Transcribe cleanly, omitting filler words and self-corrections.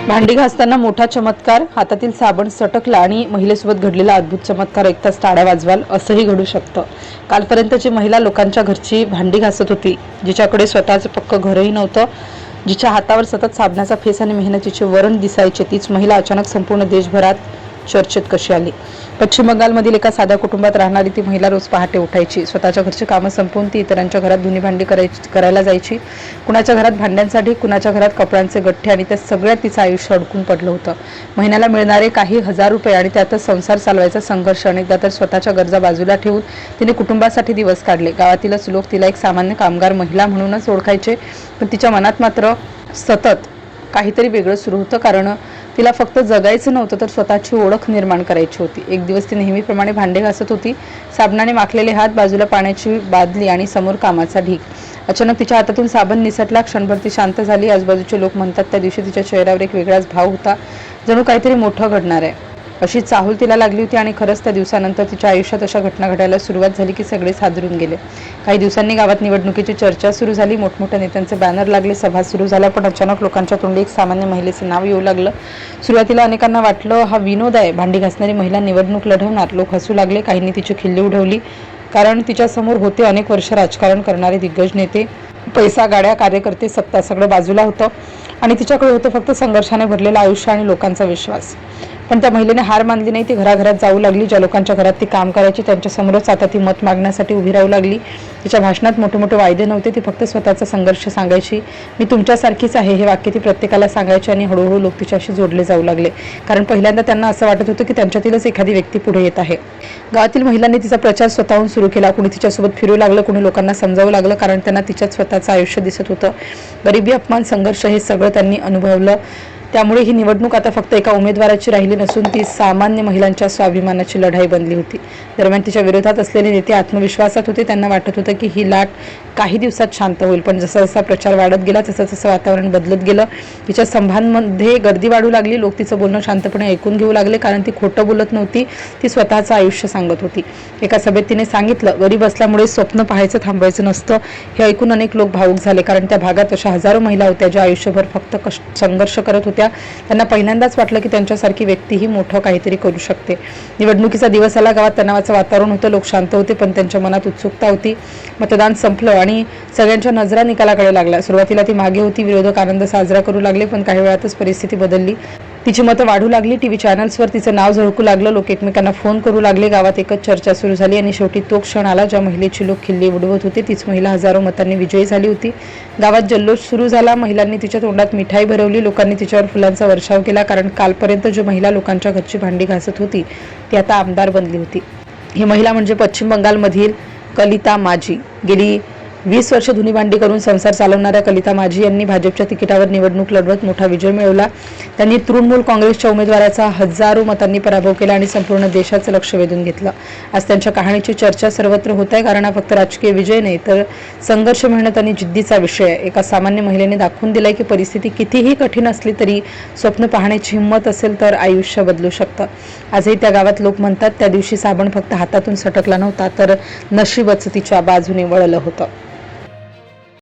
भांडी घासताना मोठा चमत्कार, हातातील साबण सटकला आणि महिलेसोबत घडलेला अद्भुत चमत्कार ऐकताच टाळ्या वाजवाल असंही घडू शकतं. कालपर्यंतची महिला लोकांच्या घरची भांडी घासत होती, जिच्याकडे स्वतःचं पक्क घरही नव्हतं, जिच्या हातावर सतत साबणाचा फेस आणि मेहनतीचे वरण दिसायचे, तीच महिला अचानक संपूर्ण देशभरात चर्चेत कशी आली. पश्चिम बंगालमधील एका साध्या कुटुंबात राहणारी ती महिला रोज पहाटे उठायची. स्वतःच्या घरची कामं संपवून ती इतरांच्या घरात धुणी भांडी करायला जायची. कुणाच्या घरात भांड्यांसाठी, कुणाच्या घरात कपड्यांचे गठ्ठे आणि त्या सगळ्यात तिचं आयुष्य अडकून पडलं होतं. महिन्याला मिळणारे काही हजार रुपये आणि त्यातच संसार चालवायचा संघर्ष. अनेकदा तर स्वतःच्या गरजा बाजूला ठेवून तिने कुटुंबासाठी दिवस काढले. गावातीलच लोक तिला एक सामान्य कामगार महिला म्हणूनच ओळखायचे, पण तिच्या मनात मात्र सतत काहीतरी वेगळं सुरू होतं. कारण तिला फक्त जगायचं नव्हतं, तर स्वतःची ओळख निर्माण करायची होती. एक दिवस ती नेहमीप्रमाणे भांडे घासत होती. साबणाने माखलेले हात, बाजूला पाण्याची बादली आणि समोर कामाचा ढीग. अचानक तिच्या हातातून साबण निसटला. क्षणभर ती शांत झाली. आजूबाजूचे लोक म्हणतात त्या दिवशी तिच्या चेहऱ्यावर एक वेगळाच भाव होता, जणू काहीतरी मोठं घडणार आहे अशी चाहूल तिला लागली होती. आणि खरंच त्या दिवसानंतर तिच्या आयुष्यात अशा घटना घडायला सुरुवात झाली की सगळेच हादरून गेले. काही दिवसांनी गावात निवडणुकीची चर्चा सुरू झाली. मोठमोठ्या नेत्यांचे बॅनर लागले, सभा सुरू झाल्या. पण अचानक लोकांच्या तोंडी एक सामान्य महिलेचे नाव येऊ लागलं. सुरुवातीला अनेकांना वाटलं हा विनोद आहे, भांडी घासणारी महिला निवडणूक लढवणार. लोक हसू लागले, काहींनी तिची खिल्ली उडवली, कारण तिच्या समोर होते अनेक वर्ष राजकारण करणारे दिग्गज नेते. पैसा, गाड्या, कार्यकर्ते, सत्ता सगळं बाजूला होतं आणि तिच्याकडे होतं फक्त संघर्षाने भरलेलं आयुष्य आणि लोकांचा विश्वास. पण त्या महिलेने हार मानली नाही. ती घराघरात जाऊ लागली. ज्या लोकांच्या घरात ती काम करायची त्यांच्यासमोरच आता ती मत मागण्यासाठी उभी राहू लागली. तिच्या भाषणात मोठे मोठे वायदे नव्हते, ती फक्त स्वतःचा संघर्ष सांगायची. मी तुमच्यासारखीच आहे हे वाक्य ती प्रत्येकाला सांगायची. आणि हळूहळू लोक तिच्याशी जोडले जाऊ लागले, कारण पहिल्यांदा त्यांना असं वाटत होतं की त्यांच्यातीलच एखादी व्यक्ती पुढे येत आहे. गावातील महिलांनी तिचा प्रचार स्वतःहून सुरू केला. कुणी तिच्यासोबत फिरू लागलं, कुणी लोकांना समजावू लागलं, कारण त्यांना तिच्यात स्वतःचं आयुष्य दिसत होतं. गरिबी, अपमान, संघर्ष हे सगळं त्यांनी अनुभवलं. त्यामुळे ही निवडणूक आता फक्त एका उमेदवाराची राहिली नसून ती सामान्य महिलांच्या स्वाभिमानाची लढाई बनली होती. दरम्यान तिच्या विरोधात असलेले नेते आत्मविश्वासात होते. त्यांना वाटत होतं की ही लाट काही दिवसात शांत होईल. पण जसा जसा प्रचार वाढत गेला तसं तसं वातावरण बदलत गेलं. तिच्या सभांमध्ये गर्दी वाढू लागली. लोक तिचं बोलणं शांतपणे ऐकून घेऊ लागले, कारण ती खोटं बोलत नव्हती, ती स्वतःचं आयुष्य सांगत होती. एका सभेत तिने सांगितलं, गरीब असल्यामुळे स्वप्न पाहायचं थांबवायचं नसतं. हे ऐकून अनेक लोक भावुक झाले, कारण त्या भागात अशा हजारो महिला होत्या ज्या आयुष्यभर फक्त संघर्ष करत होत्या. त्यांना पहिल्यांदाच वाटलं की त्यांच्यासारखी व्यक्तीही मोठं काहीतरी करू शकते. निवडणुकीचा दिवस आला. गावात तणावाचं वातावरण होतं. लोक शांत होते, पण त्यांच्या मनात उत्सुकता होती. मतदान संपलं आणि सगळ्यांच्या नजरा निकालाकडे लागल्या. सुरुवातीला ती मागे होती. विरोधक आनंद साजरा करू लागले, पण काही वेळातच परिस्थिती बदलली. तिची मतं वाढू लागली. टीव्ही चॅनल्सवर तिचं नाव झळकू लागलं. लोक एकमेकांना फोन करू लागले. गावात एकच चर्चा सुरू झाली आणि शेवटी तो क्षण आला ज्या महिलेची लोक खिल्ली उडवत होते. तीच महिला हजारो मतांनी विजयी झाली होती. गावात जल्लोष सुरू झाला. महिलांनी तिच्या तोंडात मिठाई भरवली. लोकांनी तिच्यावर फुलांचा वर्षाव केला, कारण कालपर्यंत जो महिला लोकांच्या घरची भांडी घासत होती ती आता आमदार बनली होती. ही महिला म्हणजे पश्चिम बंगालमधील कलिता माझी. गेली 20 वर्ष धुणी भांडी करून संसार चालवणाऱ्या कलिता माझी यांनी भाजपच्या तिकिटावर निवडणूक लढवत मोठा विजय मिळवला. त्यांनी तृणमूल काँग्रेसच्या उमेदवाराचा हजारो मतांनी पराभव केला आणि संपूर्ण देशाचं लक्ष वेधून घेतलं. आज त्यांच्या कहाणीची चर्चा सर्वत्र होत आहे, कारण हा फक्त राजकीय विजय नाही, तर संघर्ष, मेहनत आणि जिद्दीचा विषय आहे. एका सामान्य महिलेने दाखवून दिलाय की परिस्थिती कितीही कठीण असली तरी स्वप्न पाहण्याची हिंमत असेल तर आयुष्य बदलू शकतं. आजही त्या गावात लोक म्हणतात त्या दिवशी साबण फक्त हातातून सटकला नव्हता, तर नशीबच तिच्या बाजूने वळलं होतं.